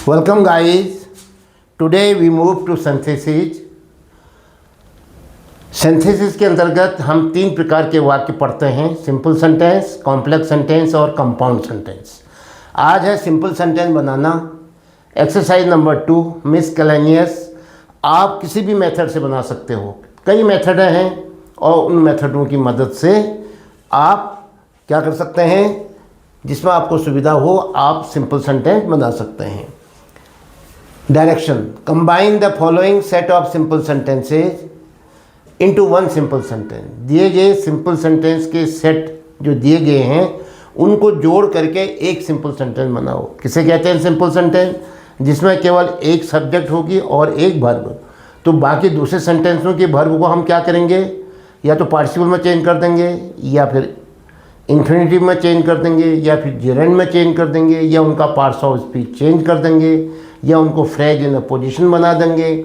Welcome guys. Today we move to synthesis. Synthesis के अंतर्गत हम 3 प्रकार के वाक्य पढ़ते हैं, सिंपल सेंटेंस, कॉम्प्लेक्स सेंटेंस और कंपाउंड सेंटेंस। आज है सिंपल सेंटेंस बनाना। Exercise number 2 miscellaneous. आप किसी भी मेथड से बना सकते हो, कई मेथड हैं और उन मेथडों की मदद से आप क्या कर सकते हैं, जिसमें आपको सुविधा हो आप सिंपल सेंटेंस बना सकते हैं। Direction: combine the following set of simple sentences into one simple sentence. दिए गए सिंपल सेंटेंस के सेट जो दिए गए हैं उनको जोड़ करके एक सिंपल सेंटेंस बनाओ। किसे कहते हैं सिंपल सेंटेंस? जिसमें केवल एक सब्जेक्ट होगी और एक वर्ब। तो बाकी दूसरे सेंटेंसों के वर्ब को हम क्या करेंगे, या तो पार्टिसिपल में चेंज कर देंगे, या फिर इन्फिनिटिव में चेंज कर देंगे, या फिर जेरेंड में चेंज कर देंगे, या उनका पार्ट्स ऑफ स्पीच चेंज कर देंगे, या उनको फ्रेज इन अ पोजीशन बना देंगे।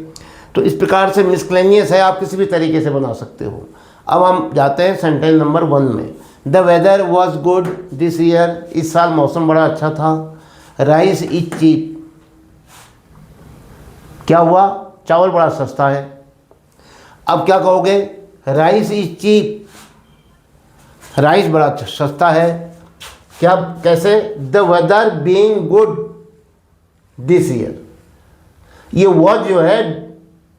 तो इस प्रकार से मिसक्लेनियस है, आप किसी भी तरीके से बना सकते हो। अब हम जाते हैं सेंटेंस नंबर 1 में। The weather was good this year. इस साल मौसम बड़ा अच्छा था। Rice is cheap. क्या हुआ? चावल बड़ा सस्ता है। अब क्या कहोगे? राइस इज चीप, राइस बड़ा सस्ता है। क्या, कैसे? The weather being good this year. ये वॉज जो है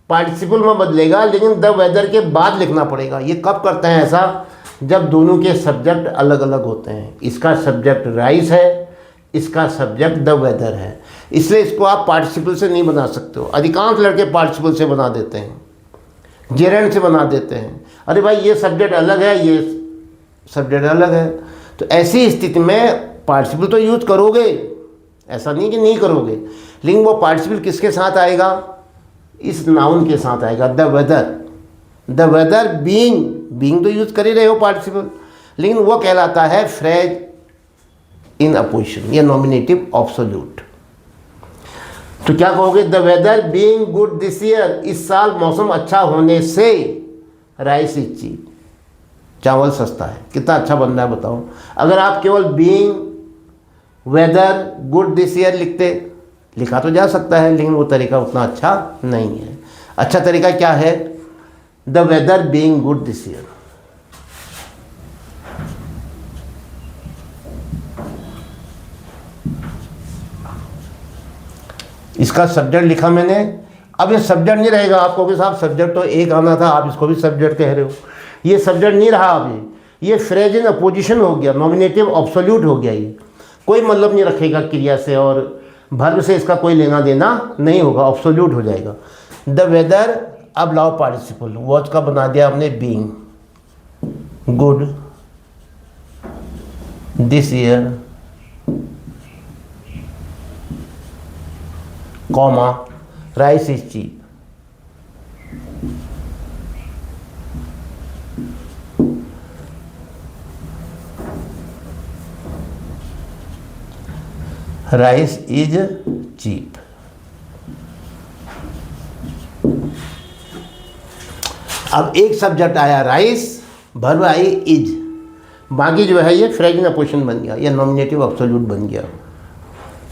पार्टिसिपल में बदलेगा, लेकिन द वेदर के बाद लिखना पड़ेगा। ये कब करते हैं ऐसा? जब दोनों के सब्जेक्ट अलग अलग होते हैं। इसका सब्जेक्ट राइस है, इसका सब्जेक्ट द वेदर है, इसलिए इसको आप पार्टिसिपल से नहीं बना सकते हो। अधिकांश लड़के पार्टिसिपल से बना देते हैं, जेरेंड से बना देते हैं। अरे भाई ये सब्जेक्ट अलग है, ये सब्जेक्ट अलग है। तो ऐसी स्थिति में पार्टिसिपल तो यूज करोगे, ऐसा नहीं कि नहीं करोगे, लेकिन वो पार्टिसिपल किसके साथ आएगा? इस नाउन के साथ आएगा, the weather. The weather being तो यूज कर ही रहे हो पार्टिसिपल, लेकिन वो कहलाता है फ्रेज इन अपोजिशन या नॉमिनेटिव ऑब्सोल्यूट। तो क्या कहोगे? The weather being good this year. इस साल मौसम अच्छा होने से राइस इज चीप, चावल सस्ता है। कितना अच्छा बन रहा है बताओ। अगर आप केवल being weather good this year लिखा तो जा सकता है, लेकिन वो तरीका उतना अच्छा नहीं है। अच्छा तरीका क्या है? The weather being good this year. इसका सब्जेक्ट लिखा मैंने। अब ये सब्जेक्ट नहीं रहेगा, आपको कि साहब सब्जेक्ट तो एक आना था, आप इसको भी सब्जेक्ट कह रहे हो। ये सब्जेक्ट नहीं रहा अभी, ये फ्रेज इन अपोजिशन हो गया, नॉमिनेटिव ऑब्सोल्यूट हो गया। ये कोई मतलब नहीं रखेगा क्रिया से, और वर्ब से इसका कोई लेना देना नहीं होगा, ऑब्सोल्यूट हो जाएगा। द वेदर, अब लाओ पार्टिसिपल। वॉच का बना दिया हमने being good this year, comma rice is cheap. Rice is cheap. अब एक सब्जेक्ट आया राइस, वर्ब आई इज, बाकी जो है ये फ्रेज इन अपोजिशन बन गया, या नॉमिनेटिव ऑब्सोल्यूट बन गया।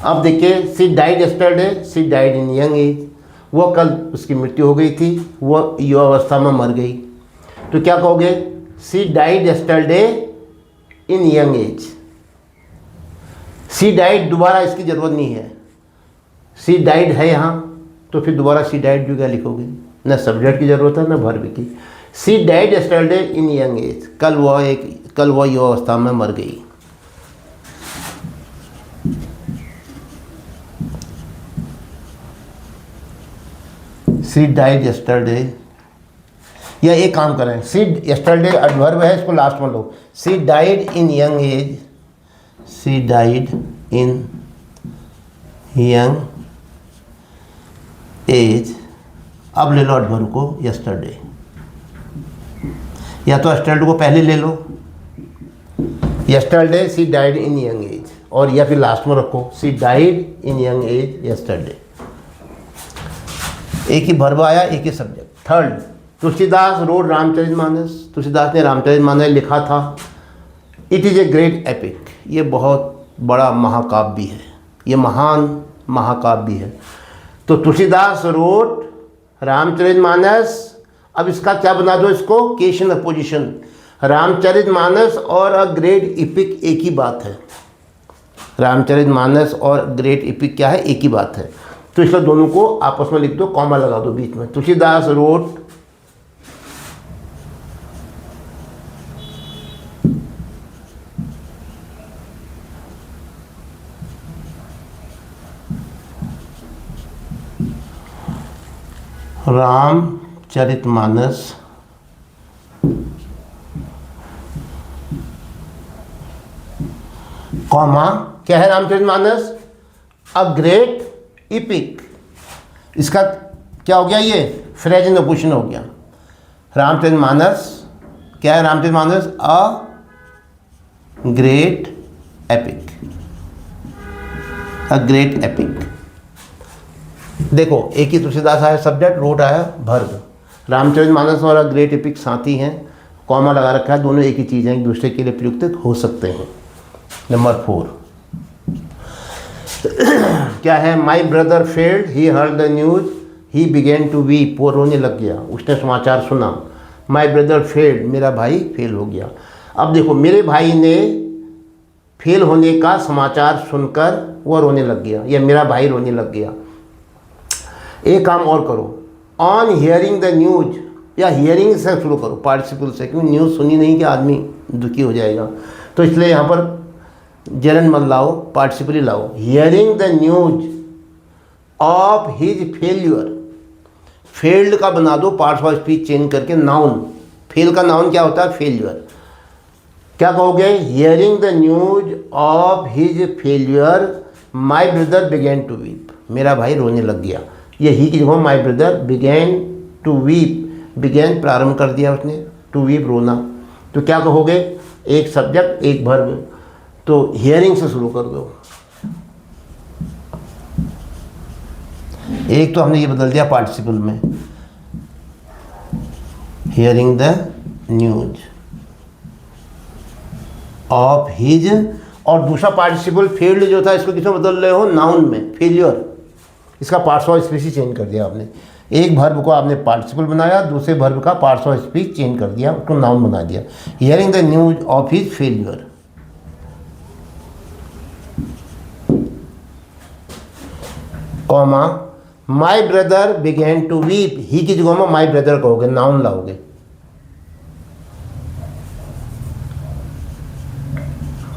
अब देखिए, she died yesterday, she died in young as. वो कल उसकी मृत्यु हो गई थी, वो युवावस्था में मर गई। तो क्या कहोगे? She died yesterday in young age. She died, दोबारा इसकी ज़रूरत नहीं है, सी डाइड है यहाँ, तो फिर दोबारा सी डाइड जो क्या लिखोगे? न सब्जेक्ट की ज़रूरत है न वर्ब की। She died yesterday in young as, कल वह युवावस्था में मर गई। सी डाइड यस्टरडे, या एक काम करें, सी यस्टरडे एडवर्ब है, इसको लास्ट में लो। She died in young age, she died in young age. अब ले लो एडवर्ब को यस्टरडे, या तो यस्टरडे को पहले ले लो, yesterday she died in young age, और या फिर लास्ट में रखो she died in young age yesterday. एक ही वर्ब आया, एक ही subject. Third, Tulsidas wrote Ramcharitmanas. Tulsidas ने रामचरितमानस लिखा था। It is a great epic. ये बहुत बड़ा महाकाव्य है, ये महान महाकाव्य भी है। तो तुलसीदास रोट रामचरितमानस। अब इसका क्या बना दो, इसको केस इन अपोजिशन। रामचरितमानस और अ ग्रेट इपिक एक ही बात है। रामचरितमानस और ग्रेट इपिक क्या है, एक ही बात है। तो इसलिए दोनों को आपस में लिख दो, कॉमा लगा दो बीच में। तुलसीदास रोट रामचरितमानस कॉमा क्या है रामचरितमानस, अ ग्रेट इपिक। इसका क्या हो गया, ये फ्रेज इन अपोजिशन हो गया। रामचरितमानस क्या है, Ramcharitmanas a great epic, a great epic. देखो एक ही तुलसीदास आया सब्जेक्ट, रोट आया वर्ब। रामचरितमानस और अ ग्रेट एपिक साथी हैं, कॉमा लगा रखा है, दोनों एक ही चीज़ हैं, एक दूसरे के लिए प्रयुक्त हो सकते हैं। नंबर 4 क्या है, my brother failed, he heard the news, he began to weep, वो रोने लग गया, उसने समाचार सुना। माई ब्रदर फेल्ड, मेरा भाई फेल हो गया। अब देखो मेरे भाई ने फेल होने का समाचार सुनकर वो रोने लग गया, या मेरा भाई रोने लग गया। एक काम और करो, ऑन हियरिंग द न्यूज, या हियरिंग से शुरू करो पार्टिसिपल से, क्योंकि न्यूज़ सुनी नहीं कि आदमी दुखी हो जाएगा। तो इसलिए यहाँ पर जरन मत लाओ, पार्टिसिपल ही लाओ। Hearing the news of his failure, failed का बना दो पार्ट्स ऑफ स्पीच चेंज करके नाउन। फेल का नाउन क्या होता है, फेल्यूर। क्या कहोगे, hearing the news of his failure my brother began to weep, मेरा भाई रोने लग गया। ये ही की जगह my brother began to weep, began प्रारंभ कर दिया उसने, टू वीप रोना। तो क्या कहोगे, एक सब्जेक्ट एक वर्ब। तो हियरिंग से शुरू कर दो। एक तो हमने ये बदल दिया पार्टिसिपल में, hearing the news of his, और दूसरा पार्टिसिपल फेल्ड जो था इसको किसमें बदल रहे हो, नाउन में, फेल्यूर। इसका पार्ट्स ऑफ स्पीच चेंज कर दिया आपने। एक वर्ब को आपने पार्टिसिपल बनाया, दूसरे वर्ब का पार्ट्स ऑफ स्पीच चेंज कर दिया, उसको नाउन बना दिया। Hearing the news of his failure, comma my brother began to weep, he की जगह में माई ब्रदर कहोगे, नाउन लाओगे।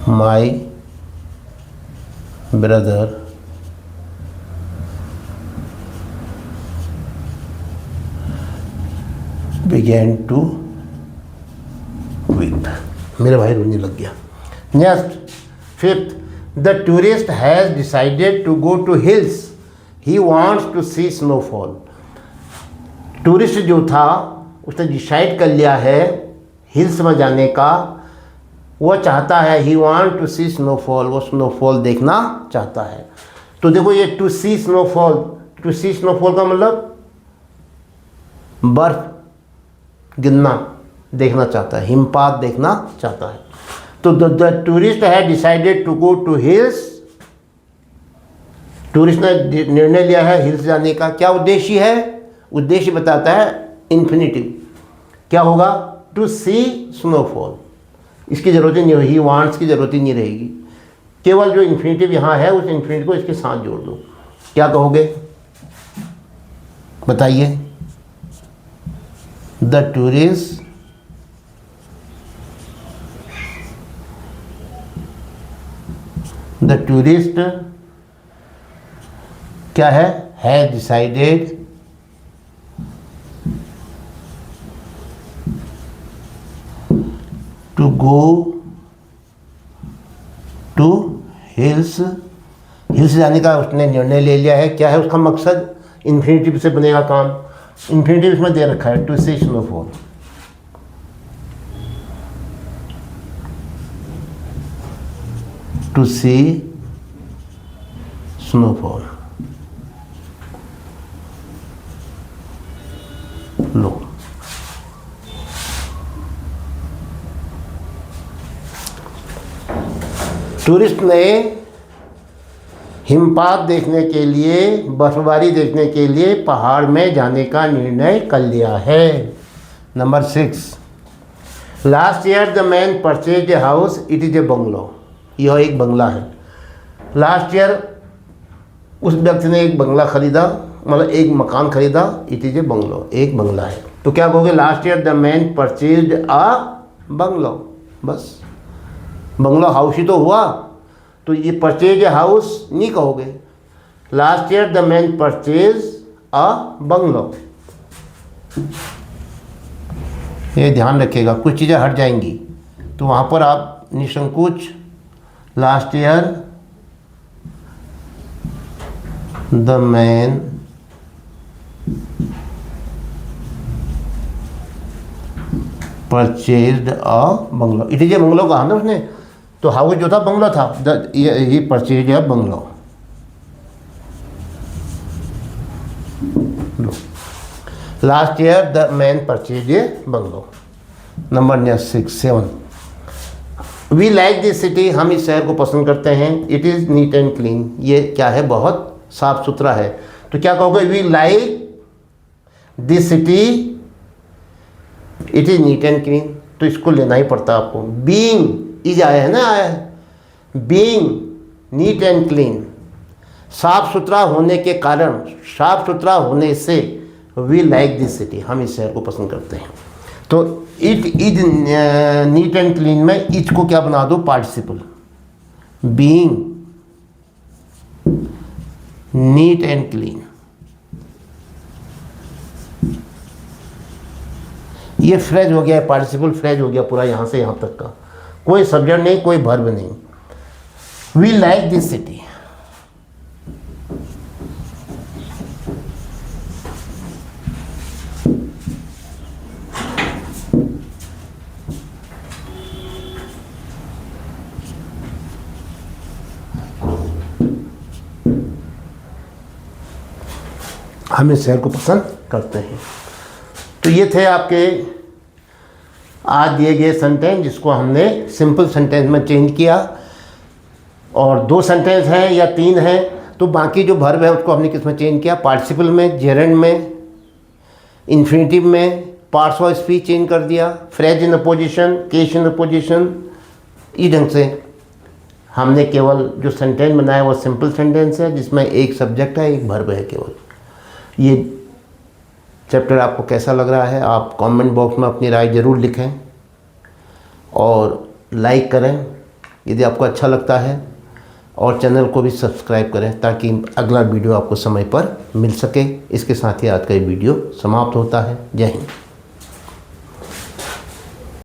My brother began to weep, मेरे भाई रोने लग गया। Next 5th, the tourist has decided to go to hills, he wants to see snowfall. Tourist जो था उसने डिसाइड कर लिया है हिल्स में जाने का, वो चाहता है, he want to see snowfall, वो स्नोफॉल देखना चाहता है। तो देखो ये to see snowfall, to see snowfall का मतलब बर्फ गिरना देखना चाहता है, हिमपात देखना चाहता है। तो द टूरिस्ट है decided to go to hills, tourist ने निर्णय लिया है हिल्स जाने का। क्या उद्देश्य है, उद्देश्य बताता है इन्फिनिटिव, क्या होगा, टू सी स्नोफॉल। इसकी ज़रूरत ही नहीं होगी, वांट्स की ज़रूरत ही नहीं रहेगी, केवल जो इन्फिनिटिव यहाँ है उस इन्फिनिटिव को इसके साथ जोड़ दो। क्या कहोगे, बताइए। द टूरिस्ट क्या है decided to go to hills, hills जाने का उसने निर्णय ले लिया है। क्या है उसका मकसद, इन्फिनिटिव से बनेगा काम, इन्फिनिटिव इसमें दे रखा है, to see snowfall. To see snowfall, लो। टूरिस्ट ने हिमपात देखने के लिए, बर्फबारी देखने के लिए पहाड़ में जाने का निर्णय कर लिया है। Number 6, last year the man purchase a house, it is A bungalow. यह एक बंगला है। लास्ट ईयर उस व्यक्ति ने एक बंगला खरीदा, मतलब एक मकान खरीदा, इट इज़ ए बंगलो, एक बंगला है। तो क्या कहोगे? Last year the man purchase a bungalow. बस बंगलो हाउस ही तो हुआ, तो ये परचेज ए हाउस नहीं कहोगे। Last year the man purchase a bungalow. ये ध्यान रखिएगा, कुछ चीज़ें हट जाएंगी तो वहाँ पर आप निसंकोच last year the man purchased a bungalow, it is a bungalow कहा ना उसने, तो हाउस जो था बंगलो था, he purchase a bungalow. Last year the man purchase a bungalow. Number 7, we like this city, हम इस शहर को पसंद करते हैं। It is neat and clean, ये क्या है? बहुत साफ सुथरा है। तो क्या कहोगे? We like this city, it is neat and clean. तो इसको लेना ही पड़ता आपको। बीइंग इज आया है ना, आया है। बीइंग नीट एंड क्लीन, साफ सुथरा होने के कारण, साफ सुथरा होने से वी लाइक दिस सिटी, हम इस शहर को पसंद करते हैं। तो it is NEET and clean में इज को क्या बना दो? Participle. Being NEET and clean, ये फ्रेज हो गया, पार्टिसिपल फ्रेज हो गया पूरा, यहां से यहां तक का। कोई सब्जेक्ट नहीं, कोई वर्ब नहीं। वी लाइक दिस सिटी, हम इस शहर को पसंद करते हैं। तो ये थे आपके आज दिए गए सेंटेंस, जिसको हमने सिंपल सेंटेंस में चेंज किया। और 2 सेंटेंस हैं या 3 हैं, तो बाकी जो वर्ब है उसको हमने किस में चेंज किया? पार्टिसिपल में, जेरेंड में, इन्फिनिटिव में, पार्ट्स ऑफ स्पीच चेंज कर दिया, phrase in opposition, case in opposition. इस ढंग से हमने केवल जो सेंटेंस बनाया वो सिंपल सेंटेंस है, जिसमें एक सब्जेक्ट है, एक वर्ब है केवल। ये चैप्टर आपको कैसा लग रहा है? आप कमेंट बॉक्स में अपनी राय ज़रूर लिखें और लाइक करें यदि आपको अच्छा लगता है, और चैनल को भी सब्सक्राइब करें ताकि अगला वीडियो आपको समय पर मिल सके। इसके साथ ही आज का ये वीडियो समाप्त होता है। जय हिंद।